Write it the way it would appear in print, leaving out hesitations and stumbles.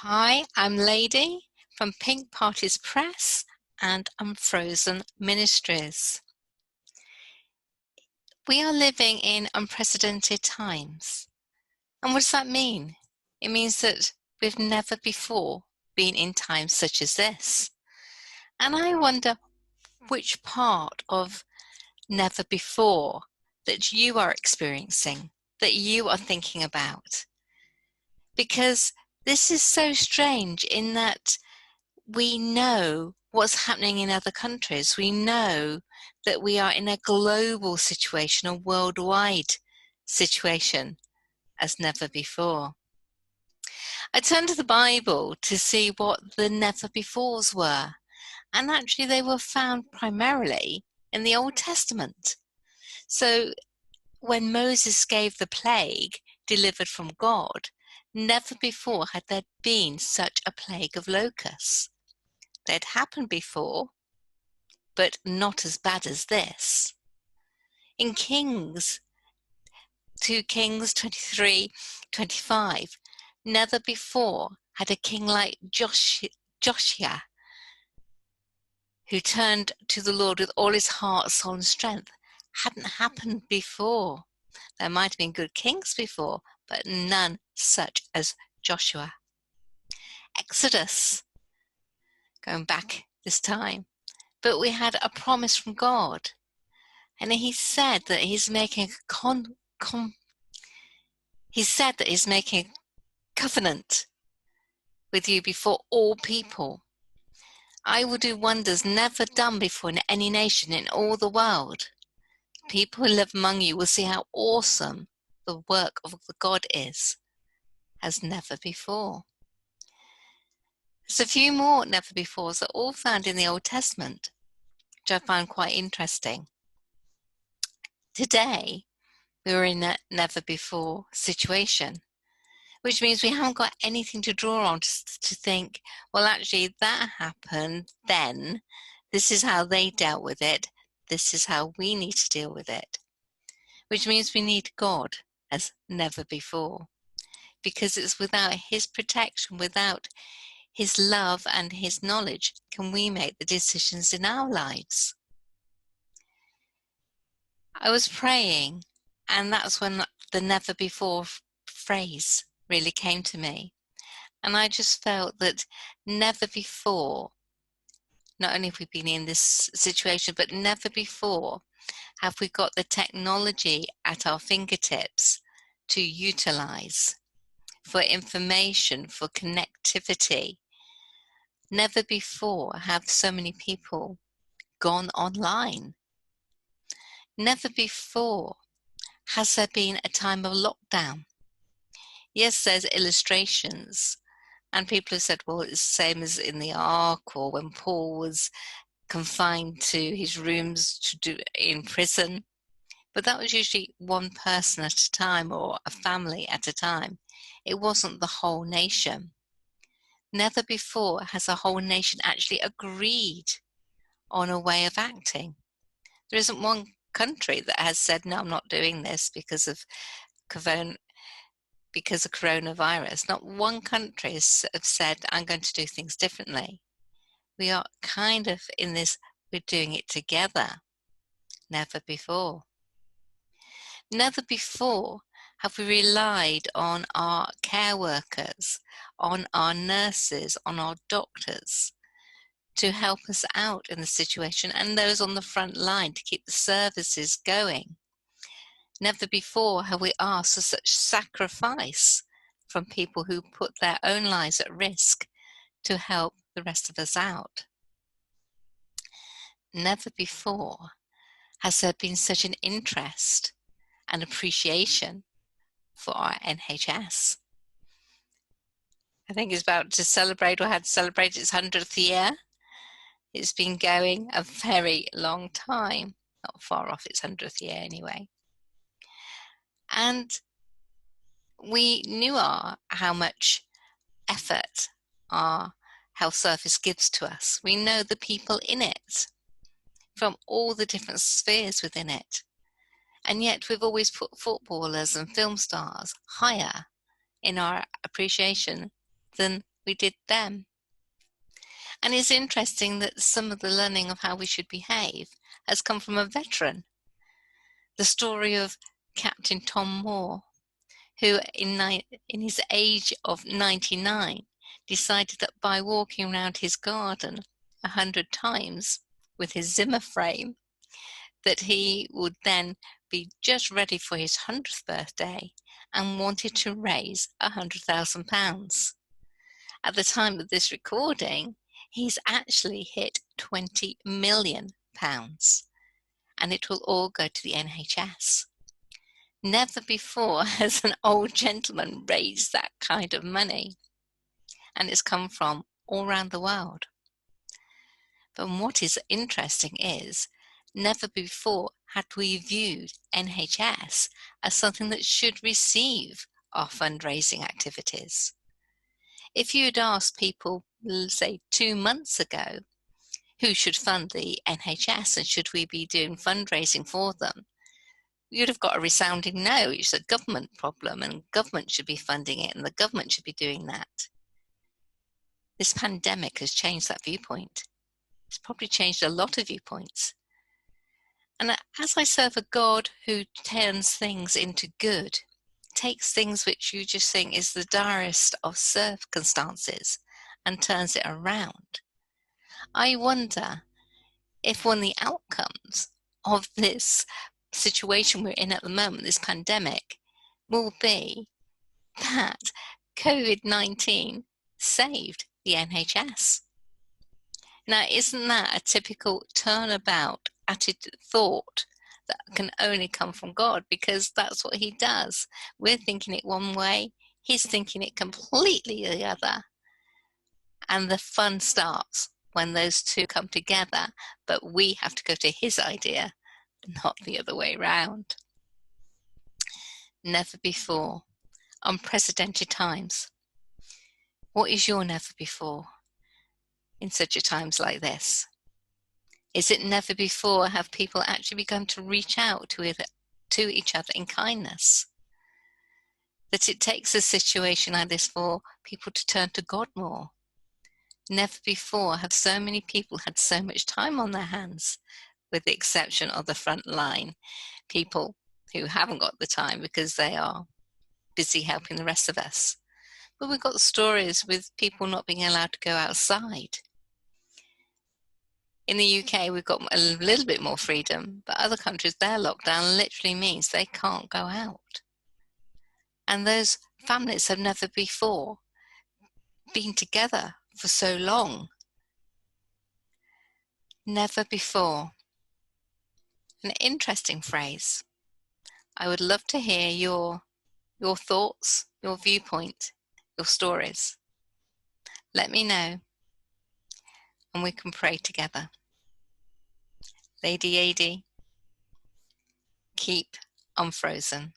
Hi, I'm Ladey from Pink Parties Press and Unfrozen Ministries. We are living in unprecedented times. And what does that mean? It means that we've never before been in times such as this. And I wonder which part of never before that you are experiencing, that you are thinking about. Because this is so strange in that we know what's happening in other countries. We know that we are in a global situation, a worldwide situation as never before. I turned to the Bible to see what the never befores were, and actually they were found primarily in the Old Testament. So when Moses gave the plague delivered from God, never before had there been such a plague of locusts. They'd happened before, but not as bad as this. In Kings, 2 Kings 23:25, never before had a king like Joshua, who turned to the Lord with all his heart, soul, and strength. Hadn't happened before. There might have been good kings before, but none such as Joshua. Exodus, going back this time. But we had a promise from God. And he said that he's making a covenant with you before all people. I will do wonders never done before in any nation in all the world. People who live among you will see how awesome the work of the God is, as never before. There's a few more never befores that are all found in the Old Testament, which I find quite interesting. Today, we're in a never before situation, which means we haven't got anything to draw on to think, well, actually, that happened then. This is how they dealt with it. This is how we need to deal with it. Which means we need God as never before. Because it's without his protection, without his love and his knowledge, can we make the decisions in our lives. I was praying, and that's when the never before phrase really came to me. And I just felt that never before, not only have we been in this situation, but never before have we got the technology at our fingertips to utilize for information, for connectivity. Never before have so many people gone online. Never before has there been a time of lockdown. Yes, there's illustrations, and people have said, well, it's the same as in the Ark, or when Paul was confined to his rooms in prison. But that was usually one person at a time, or a family at a time. It wasn't the whole nation. Never before has a whole nation actually agreed on a way of acting. There isn't one country that has said, no, I'm not doing this because of coronavirus. Not one country has said, I'm going to do things differently. We are kind of in this, we're doing it together. Never before. Never before have we relied on our care workers, on our nurses, on our doctors to help us out in the situation, and those on the front line to keep the services going. Never before have we asked for such sacrifice from people who put their own lives at risk to help the rest of us out. Never before has there been such an interest and appreciation for our NHS. I think it's about to celebrate, or had to celebrate, its 100th year. It's been going a very long time, not far off its 100th year anyway. And we knew how much effort our health service gives to us. We know the people in it from all the different spheres within it. And yet we've always put footballers and film stars higher in our appreciation than we did then. And it's interesting that some of the learning of how we should behave has come from a veteran. The story of Captain Tom Moore, who in his age of 99 decided that by walking around his garden 100 times with his Zimmer frame, that he would then be just ready for his 100th birthday and wanted to raise £100,000. At the time of this recording, he's actually hit £20 million, and it will all go to the NHS. Never before has an old gentleman raised that kind of money, and it's come from all around the world. But what is interesting is, never before had we viewed NHS as something that should receive our fundraising activities. If you'd asked people, say 2 months ago, who should fund the NHS and should we be doing fundraising for them, you'd have got a resounding no. It's a government problem and government should be funding it and the government should be doing that. This pandemic has changed that viewpoint. It's probably changed a lot of viewpoints. And as I serve a God who turns things into good, takes things which you just think is the direst of circumstances and turns it around, I wonder if one of the outcomes of this situation we're in at the moment, this pandemic, will be that COVID-19 saved the NHS. Now, isn't that a typical turnabout attitude thought that can only come from God? Because that's what he does. We're thinking it one way, he's thinking it completely the other. And the fun starts when those two come together, but we have to go to his idea, not the other way around. Never before. Unprecedented times. What is your never before in such a times like this? Is it never before have people actually begun to reach out to each other in kindness? That it takes a situation like this for people to turn to God more. Never before have so many people had so much time on their hands, with the exception of the front line, people who haven't got the time because they are busy helping the rest of us. But we've got stories with people not being allowed to go outside. In the UK, we've got a little bit more freedom, but other countries, their lockdown literally means they can't go out. And those families have never before been together for so long. Never before. An interesting phrase. I would love to hear your thoughts, your viewpoint, your stories. Let me know, and we can pray together. Ladey, keep unfrozen.